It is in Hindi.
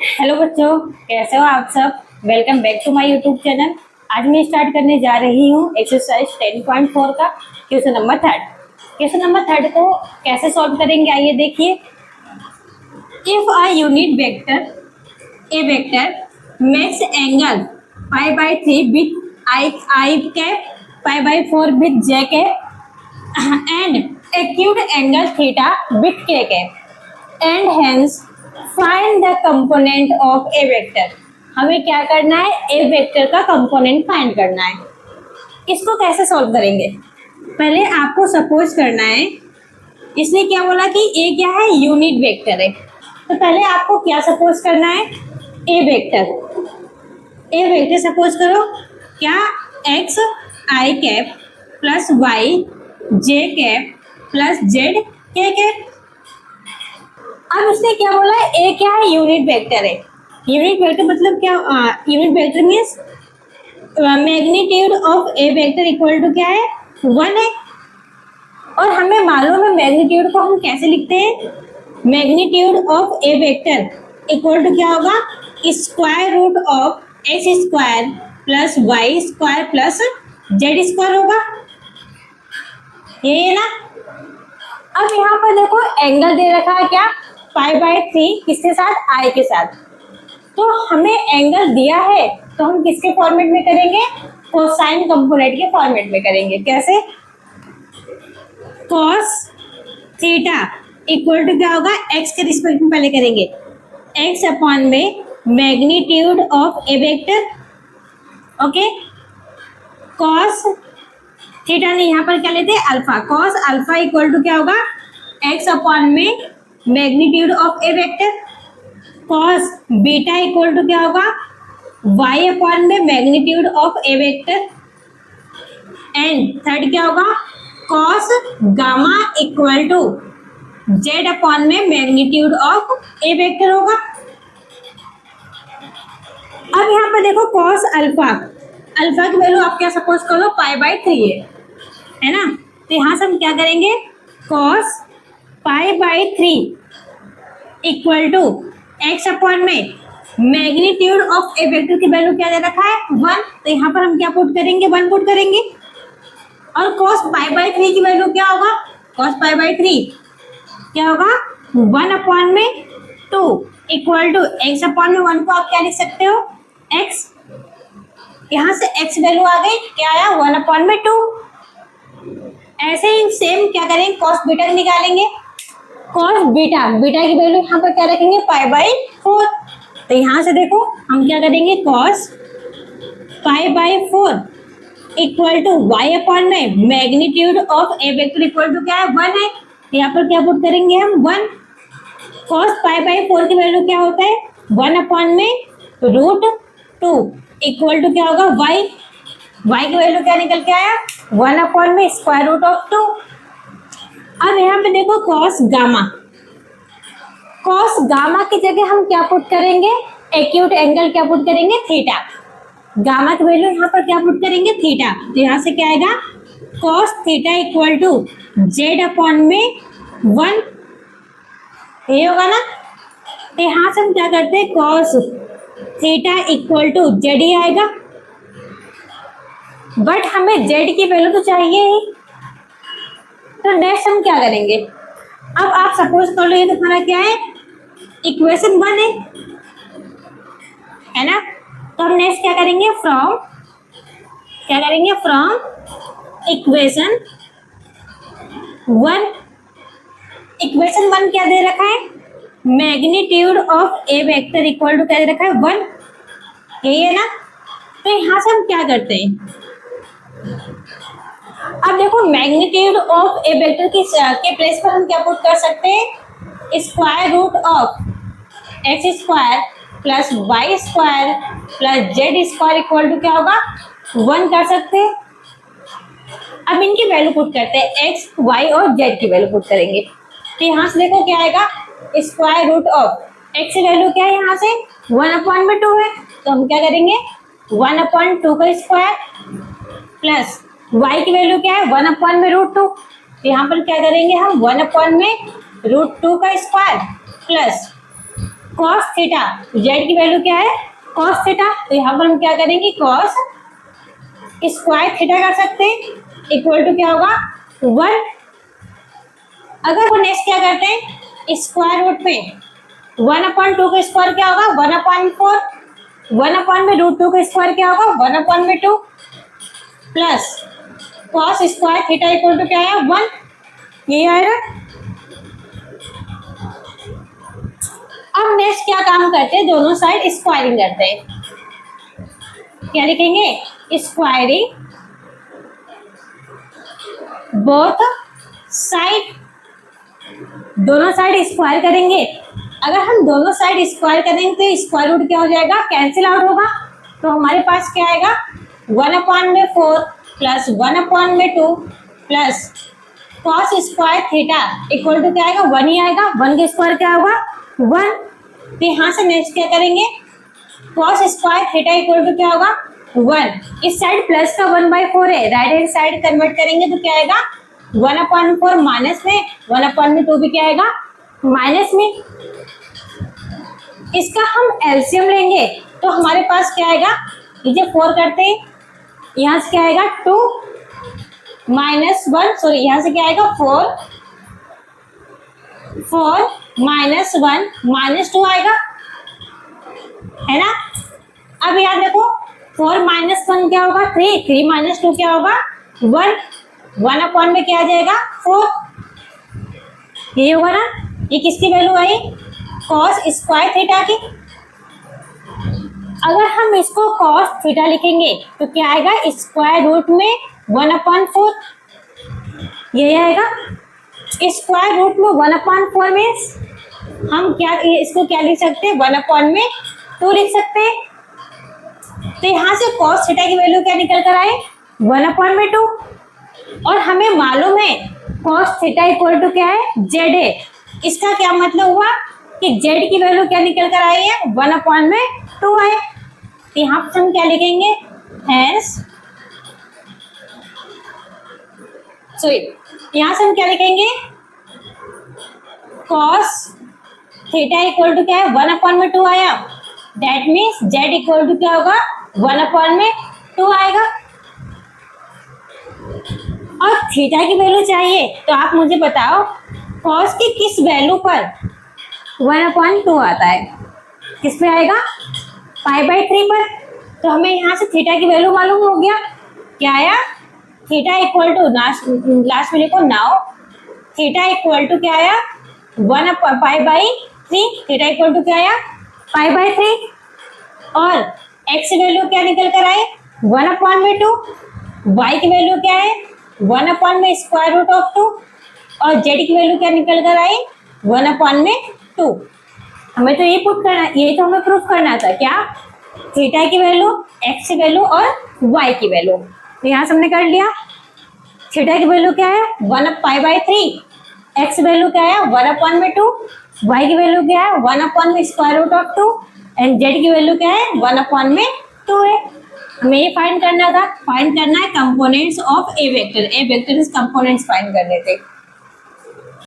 हेलो बच्चों, कैसे हो आप सब। Welcome back to my YouTube channel. आज मैं स्टार्ट करने जा रही हूँ एक्सरसाइज 10.4 का question number third. Question number third को कैसे सॉल्व करेंगे आइए देखिए। If a unit vector A vector makes angle pi by 3 with I cap pi by 4 with J cap and acute angle theta with K cap and hence find the component of A vector. हमें क्या करना है, ए वेक्टर का कंपोनेंट फाइंड करना है। इसको कैसे सॉल्व करेंगे, पहले आपको सपोज करना है। इसने क्या बोला कि ए क्या है, यूनिट वेक्टर है। तो पहले आपको क्या सपोज करना है, A vector. A vector suppose करो क्या, X I cap plus Y J cap plus Z K cap. अब उसने क्या बोला है, ए क्या है, यूनिट वेक्टर है। यूनिट वेक्टर मतलब क्या, unit vector means magnitude of A vector equal to क्या है, 1 है। और हमें मालूम है मैग्नीट्यूड को हम कैसे लिखते हैं, magnitude of A vector equal to क्या होगा, square root of x square plus Y square plus Z square होगा, ये है ना। अब यहाँ पर देखो एंगल दे रखा है क्या, पाई बाई 3 किसके साथ, आई के साथ। तो हमें एंगल दिया है तो हम किसके फॉर्मेट में करेंगे, कोसाइन कंपोनेंट के फॉर्मेट में करेंगे। कैसे, कॉस थीटा इक्वल टू क्या होगा, एक्स के रिस्पेक्ट में पहले करेंगे, एक्स अपॉन में magnitude of A vector, okay. Cos theta ने यहाँ पर क्या लेते हैं, alpha. Cos alpha equal to क्या होगा, एक्स अपॉन में magnitude of A vector. Cos beta equal to क्या होगा, वाई अपॉन में magnitude of A vector. And third क्या होगा, cos gamma equal to z upon में मैग्नीट्यूड ऑफ ए वेक्टर होगा। अब यहाँ पर देखो कॉस अल्फा, अल्फा की वैल्यू आप क्या सपोज करो, पाई बाई 3 है ना। तो यहाँ से हम क्या करेंगे, cos pi by 3 equal to x upon में मैग्नीट्यूड ऑफ ए वेक्टर की वैल्यू क्या दे रखा है, 1। तो यहाँ पर हम क्या पुट करेंगे, 1 पुट करेंगे। और कॉस पाई बाई 3 की वैल्यू क्या होगा, कॉस पाई बाई 3 क्या होगा, 1 अपॉन में 2 इक्वल टू एक्स अपॉन में 1 को आप क्या लिख सकते हो, एक्स। यहाँ से एक्स वैल्यू आ गई, क्या आया, 1 अपॉन में 2। ऐसे ही सेम क्या करेंगे, कॉस बीटा निकालेंगे। कॉस बीटा, बीटा की वैल्यू यहाँ पर क्या रखेंगे, पाई बाई 4। तो यहाँ से देखो हम क्या करेंगे, cos pi by 4 equal to Y upon में magnitude of A vector equal to क्या है, 1 है। यहाँ पर क्या पुट करेंगे हम, 1। कॉस पाई बाई 4 की वैल्यू क्या होता है, 1 अपॉन में रूट 2 इक्वल टू क्या होगा, वाई। वाई की वैल्यू क्या निकल के आया, 1 अपॉन में स्क्वायर रूट ऑफ 2। अब यहाँ पे देखो कॉस गामा, कॉस गामा की जगह हम क्या पुट करेंगे, एक्यूट एंगल क्या पुट करेंगे, थीटा। गामा की वैल्यू यहाँ पर क्या पुट करेंगे, थीटा। तो यहाँ से क्या आएगा, cos theta equal to z upon में 1, ये होगा ना। तो यहाँ से हम क्या करते हैं, cos theta equal to Z ही आएगा। बट हमें जेड की वैल्यू तो चाहिए ही, तो नेक्स्ट हम क्या करेंगे, अब आप सपोज कर लो ये तुम्हारा क्या है, इक्वेशन 1 है ना। तो हम नेक्स्ट क्या करेंगे, फ्रॉम इक्वेशन 1। इक्वेशन 1 क्या दे रखा है, magnitude of A vector equal to क्या दे रखा है, 1, यही है ना। तो यहाँ से हम क्या करते हैं, अब देखो मैग्नीट्यूड ऑफ ए वेक्टर के प्लेस पर हम क्या पुट कर सकते हैं, square root of x square plus Y square plus Z square equal to क्या होगा, 1 कर सकते हैं। अब इनकी वैल्यू पुट करते हैं, एक्स वाई और जेड की वैल्यू पुट करेंगे। तो यहाँ से देखो क्या आएगा, स्क्वायर रूट ऑफ एक्स की वैल्यू क्या है, यहाँ से 1 अपॉन में 2 है। तो हम क्या करेंगे, 1 अपॉन 2 का स्क्वायर प्लस y की वैल्यू क्या है, 1 अपॉन में रूट 2। यहाँ पर क्या करेंगे हम, 1 अपॉन में रूट 2 का square plus cos theta, Z की वैल्यू क्या है कॉस थीटा, तो यहाँ पर हम क्या करेंगे कॉस स्क्वायर थीटा कर सकते हैं, इक्वल टू क्या होगा 1। अगर वो नेक्स्ट क्या करते हैं स्क्वायर रूट में 1/2 का स्क्वायर क्या होगा 1/4, 1/√2 का स्क्वायर क्या होगा 1/2 plus cos square theta equal to क्या है 1, यही आएगा। अब नेक्स्ट क्या काम करते हैं, दोनों साइड स्क्वायरिंग करते हैं, क्या लिखेंगे स्क्वायरिंग बोथ साइड, दोनों साइड स्क्वायर करेंगे। अगर हम दोनों साइड स्क्वायर करेंगे तो स्क्वायर रूट क्या हो जाएगा कैंसिल आउट होगा, तो हमारे पास क्या आएगा 1/4 plus 1/2 plus cos square theta equal to क्या आएगा 1 ही आएगा, 1 का स्क्वायर क्या होगा 1। तो यहाँ से नेक्स्ट क्या करेंगे cos square theta equal to क्या होगा 1, इस साइड प्लस का 1/4 है, राइट हैंड साइड कन्वर्ट करेंगे तो क्या आएगा 1/4 माइनस में 1/2 भी क्या आएगा माइनस में। इसका हम एलसीएम लेंगे तो हमारे पास क्या आएगा, ये 4 करते हैं, यहाँ से क्या आएगा 2 माइनस 1, सॉरी यहाँ से क्या आएगा 4 माइनस 1 माइनस 2 आएगा, है ना। अब याद रखो 4 माइनस 1 क्या होगा 3, 3 माइनस 2 क्या होगा 1, 1 में क्या आ जाएगा 4, ये होगा ना। ये किसकी value I cos square theta की। अगर हम इसको कॉस थीटा लिखेंगे तो क्या आएगा स्क्वायर रूट में 1/4, ये आएगा स्क्वायर रूट में 1/4 मीन्स हम क्या इसको क्या लिख सकते हैं 1/2 लिख सकते हैं। तो यहाँ से कॉस थीटा की वैल्यू क्या निकल कर आए 1/2, और हमें मालूम है कॉस थीटा इक्वल टू क्या है जेड है। इसका क्या मतलब हुआ कि जेड की वैल्यू क्या निकल कर आई है 1/2 है। तो यहाँ पर हम क्या लिखेंगे हैंस, सॉरी यहाँ से हम क्या लिखेंगे कॉस थीटा इक्वल टू क्या है 1/2 आया, that means z equal to क्या होगा 1/2 आएगा। और थीटा की वैल्यू चाहिए तो आप मुझे बताओ कॉस की किस वैल्यू पर 1/2 आता है, किस पे आएगा π/3 पर। तो हमें यहाँ से थीटा की वैल्यू मालूम हो गया, क्या आया थीटा इक्वल टू लास्ट में लिखो नाउ, थीटा इक्वल टू क्या आया 1π/3, थीटा इक्वल टू क्या आया π/3, और x वैल्यू क्या निकल कर आए 1/2, y की वैल्यू क्या है 1/2 और z की वैल्यू क्या निकल कर आई 1/2। हमें तो ये पुट करना, ये तो हमें प्रूफ करना था क्या थीटा की वैल्यू, x की वैल्यू और y की वैल्यू। तो यहाँ से हमने कर लिया, थीटा की वैल्यू क्या है 1π/3, x वैल्यू क्या है 1/2, y की वैल्यू क्या है 1/2 एंड z की वैल्यू क्या है 1/2 है। हमें ये फाइंड करना था, फाइंड करना है components of A vector, A vector is components find करने थे।